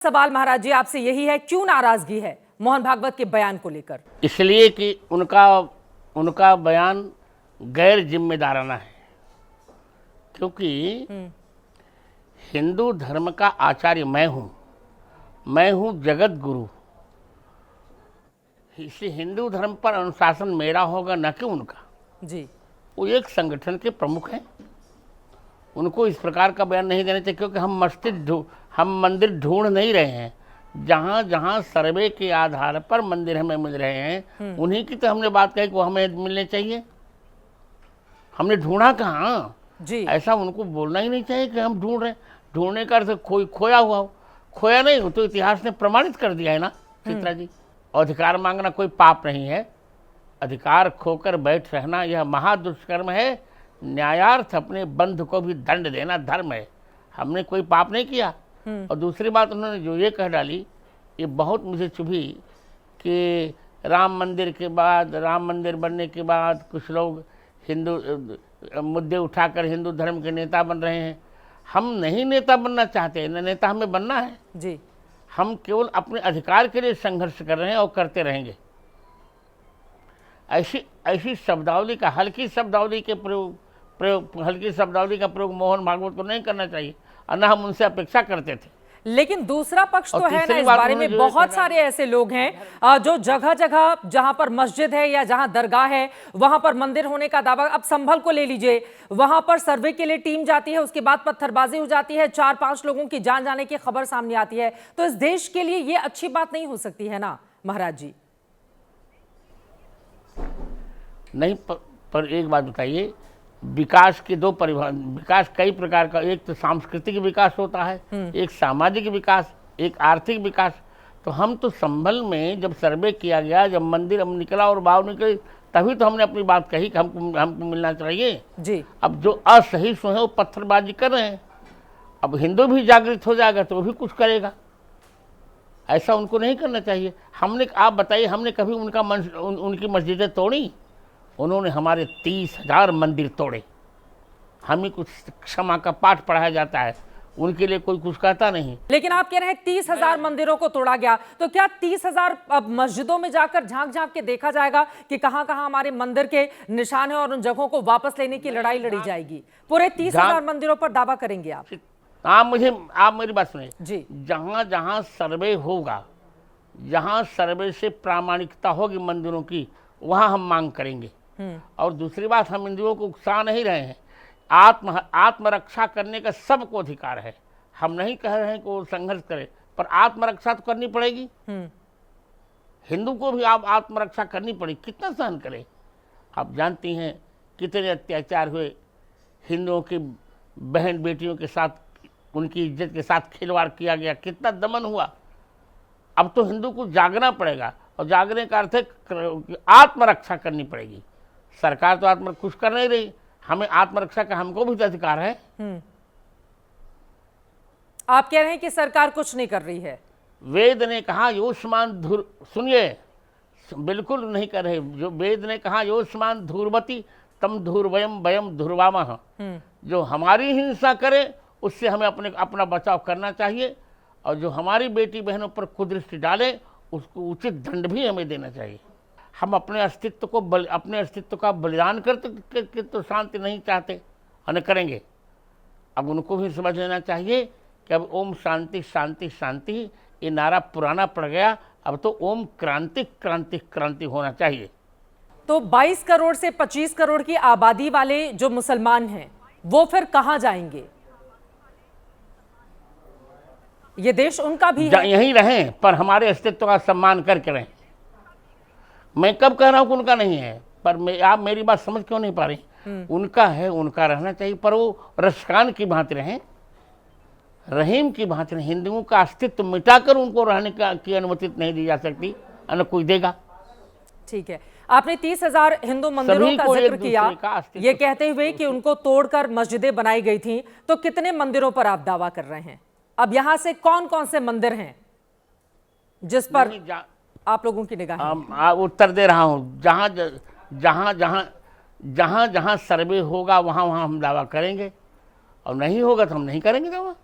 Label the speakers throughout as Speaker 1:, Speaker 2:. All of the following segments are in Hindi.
Speaker 1: सवाल महाराज जी आपसे यही है, क्यों नाराजगी है मोहन भागवत के बयान को लेकर?
Speaker 2: इसलिए कि उनका बयान गैर जिम्मेदाराना है, क्योंकि हिंदू धर्म का आचार्य मैं हूं जगत गुरु। इसलिए हिंदू धर्म पर अनुशासन मेरा होगा, न कि उनका।
Speaker 1: जी,
Speaker 2: वो एक संगठन के प्रमुख हैं, उनको इस प्रकार का बयान नहीं देना चाहिए, क्योंकि हम मंदिर ढूंढ नहीं रहे हैं। जहाँ जहाँ सर्वे के आधार पर मंदिर हमें मिल रहे हैं, उन्हीं की तो हमने बात कही कि वो हमें मिलने चाहिए। हमने ढूंढा कहाँ
Speaker 1: जी।
Speaker 2: ऐसा उनको बोलना ही नहीं चाहिए कि हम ढूंढ रहे हैं। ढूंढने का अर्थ कोई खोया हुआ हो, खोया नहीं हो तो इतिहास ने प्रमाणित कर दिया है ना चित्रा जी। अधिकार मांगना कोई पाप नहीं है, अधिकार खोकर बैठ रहना यह महादुष्कर्म है। न्यायार्थ अपने बंधु को भी दंड देना धर्म है। हमने कोई पाप नहीं किया। और दूसरी बात उन्होंने जो ये कह डाली, ये बहुत मुझे चुभी कि राम मंदिर बनने के बाद कुछ लोग हिंदू मुद्दे उठाकर हिंदू धर्म के नेता बन रहे हैं। हम नहीं नेता बनना चाहते, न नेता हमें बनना है
Speaker 1: जी।
Speaker 2: हम केवल अपने अधिकार के लिए संघर्ष कर रहे हैं और करते रहेंगे। ऐसी शब्दावली का हल्की शब्दावली का प्रयोग मोहन भागवत को नहीं करना चाहिए, और न हम उनसे अपेक्षा करते थे।
Speaker 1: लेकिन दूसरा पक्ष तो है ना इस बारे में, बहुत सारे ऐसे लोग हैं जो जगह जगह जहां पर मस्जिद है या जहां दरगाह है वहां पर मंदिर होने का दावा। अब संभल को ले लीजिए, वहां पर सर्वे के लिए टीम जाती है, उसके बाद पत्थरबाजी हो जाती है, 4-5 लोगों की जान जाने की खबर सामने आती है। तो इस देश के लिए ये अच्छी बात नहीं हो सकती है ना महाराज जी?
Speaker 2: नहीं, पर एक बात बताइए, विकास के दो परिभाषा, विकास कई प्रकार का, एक तो सांस्कृतिक विकास होता है, एक सामाजिक विकास, एक आर्थिक विकास। तो हम तो संभल में जब सर्वे किया गया, जब मंदिर हम निकला और बाहर निकले, तभी तो हमने अपनी बात कही कि हमको मिलना चाहिए जी। अब जो असहिष्णु है वो पत्थरबाजी कर रहे हैं। अब हिंदू भी जागृत हो जाएगा तो वो भी कुछ करेगा। ऐसा उनको नहीं करना चाहिए। आप बताइए, हमने कभी उनकी मस्जिदें तोड़ी? उन्होंने हमारे 30,000 मंदिर तोड़े। हमें कुछ क्षमा का पाठ पढ़ाया जाता है, उनके लिए कोई कुछ कहता नहीं।
Speaker 1: लेकिन आप कह रहे हैं 30,000 मंदिरों को तोड़ा गया, तो क्या 30,000 मस्जिदों में जाकर झांक झांक के देखा जाएगा कि कहां कहां हमारे मंदिर के निशान है और उन जगहों को वापस लेने की लड़ाई लड़ी जाएगी? पूरे 30,000 मंदिरों पर दावा करेंगे आप?
Speaker 2: आप मेरी बात सुनिए
Speaker 1: जी।
Speaker 2: जहां जहां सर्वे होगा, जहां सर्वे से प्रामाणिकता होगी मंदिरों की, वहां हम मांग करेंगे। और दूसरी बात, हम हिंदुओं को उकसा नहीं रहे हैं। आत्मरक्षा करने का सबको अधिकार है। हम नहीं कह रहे हैं कि वो संघर्ष करे, पर आत्मरक्षा तो करनी पड़ेगी। हिंदू को भी आप आत्मरक्षा करनी पड़ेगी। कितना सहन करे? आप जानती हैं कितने अत्याचार हुए हिंदुओं की बहन बेटियों के साथ, उनकी इज्जत के साथ खिलवाड़ किया गया, कितना दमन हुआ। अब तो हिंदू को जागना पड़ेगा, और जागने का अर्थ है आत्मरक्षा करनी पड़ेगी। सरकार तो कुछ कर नहीं रही, हमें आत्मरक्षा का हमको भी तो अधिकार है।
Speaker 1: आप कह रहे हैं कि सरकार कुछ नहीं कर रही है?
Speaker 2: वेद ने कहा योष्मान सुनिए, बिल्कुल नहीं कर रहे। जो वेद ने कहा योष्मान धूर्वती तम धूर्वयम वयम धूर्वामः। जो हमारी हिंसा करे उससे हमें अपना बचाव करना चाहिए, और जो हमारी बेटी बहनों पर कुदृष्टि डाले उसको उचित दंड भी हमें देना चाहिए। हम अपने अस्तित्व का बलिदान करते तो शांति नहीं चाहते, और करेंगे। अब उनको भी समझ लेना चाहिए कि अब ओम शांति शांति शांति ये नारा पुराना पड़ गया, अब तो ओम क्रांति क्रांति क्रांति होना चाहिए।
Speaker 1: तो 22 करोड़ से 25 करोड़ की आबादी वाले जो मुसलमान हैं वो फिर कहां जाएंगे? ये देश उनका भी है।
Speaker 2: यहीं रहें, पर हमारे अस्तित्व का सम्मान करके रहें। मैं कब कह रहा हूं कि उनका नहीं है, पर आप मेरी बात समझ क्यों नहीं पा रही? उनका है, उनका रहना चाहिए, पर वो रशकान की भांति रहें, रहीम की भांति रहें। हिंदुओं का अस्तित्व मिटाकर उनको रहने की अनुमति नहीं दी जा सकती, न कोई देगा।
Speaker 1: ठीक है, आपने 30,000 हिंदू मंदिरों का जिक्र किया, ये कहते हुए कि उनको तोड़कर मस्जिदें बनाई गई थी। तो कितने मंदिरों पर आप दावा कर रहे हैं? अब यहां से कौन कौन से मंदिर हैं जिस पर आप लोगों की निगाह?
Speaker 2: उत्तर दे रहा हूं, जहां जहां सर्वे होगा वहां हम दावा करेंगे, और नहीं होगा तो हम नहीं करेंगे दावा।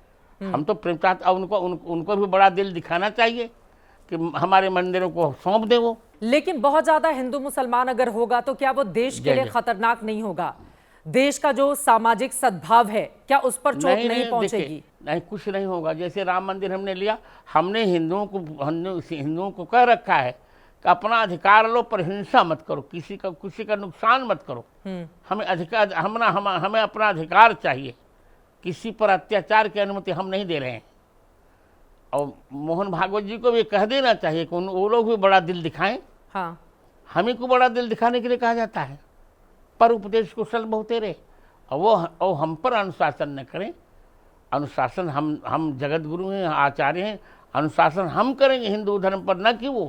Speaker 2: हम तो प्रेम चाहते, उनको भी बड़ा दिल दिखाना चाहिए कि हमारे मंदिरों को सौंप दे वो।
Speaker 1: लेकिन बहुत ज्यादा हिंदू मुसलमान अगर होगा तो क्या वो देश के लिए खतरनाक नहीं होगा? देश का जो सामाजिक सद्भाव है, क्या उस पर चोट नहीं पहुंचेगी?
Speaker 2: नहीं, कुछ नहीं होगा। जैसे राम मंदिर हमने लिया, हमने हिंदुओं को कह रखा है कि अपना अधिकार लो पर हिंसा मत करो, किसी का नुकसान मत करो। हमें अधिकार, हमें अपना अधिकार चाहिए, किसी पर अत्याचार की अनुमति हम नहीं दे रहे हैं। और मोहन भागवत जी को भी कह देना चाहिए कि वो लोग भी बड़ा दिल दिखाएं।
Speaker 1: हाँ,
Speaker 2: हमें को बड़ा दिल दिखाने के लिए कहा जाता है, पर उपदेश कुशल बहुतेरे, और वो हम पर अनुशासन न करें। अनुशासन हम जगत गुरु हैं, आचार्य हैं, अनुशासन हम करेंगे हिंदू धर्म पर, न कि वो।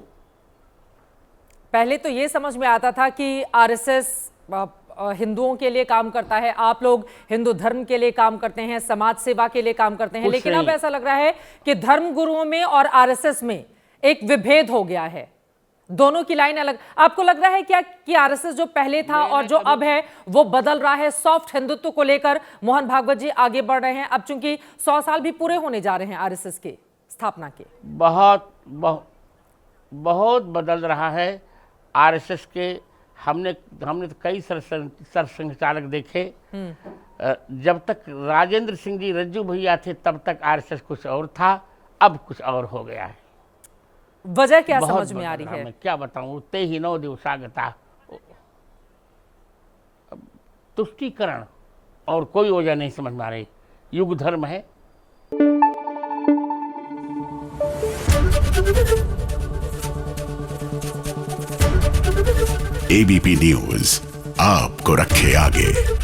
Speaker 1: पहले तो ये समझ में आता था कि आरएसएस हिंदुओं के लिए काम करता है, आप लोग हिंदू धर्म के लिए काम करते हैं, समाज सेवा के लिए काम करते हैं, लेकिन अब ऐसा लग रहा है कि धर्म गुरुओं में और आरएसएस में एक विभेद हो गया है, दोनों की लाइन अलग। आपको लग रहा है क्या कि आरएसएस जो पहले था और जो अब है वो बदल रहा है? सॉफ्ट हिंदुत्व को लेकर मोहन भागवत जी आगे बढ़ रहे हैं। अब चूंकि 100 साल भी पूरे होने जा रहे हैं आरएसएस के स्थापना के।
Speaker 2: बहुत बदल रहा है आरएसएस के। हमने तो कई सरसंघचालक देखे। जब तक राजेंद्र सिंह जी रज्जू भैया थे तब तक आरएसएस कुछ और था, अब कुछ और हो गया है।
Speaker 1: वजह क्या समझ में आ रही है?
Speaker 2: मैं क्या बताऊं, ते ही नौ दिवसागता, तुष्टीकरण, और कोई वजह नहीं समझ में आ रही। युग धर्म है।
Speaker 3: एबीपी न्यूज आपको रखे आगे।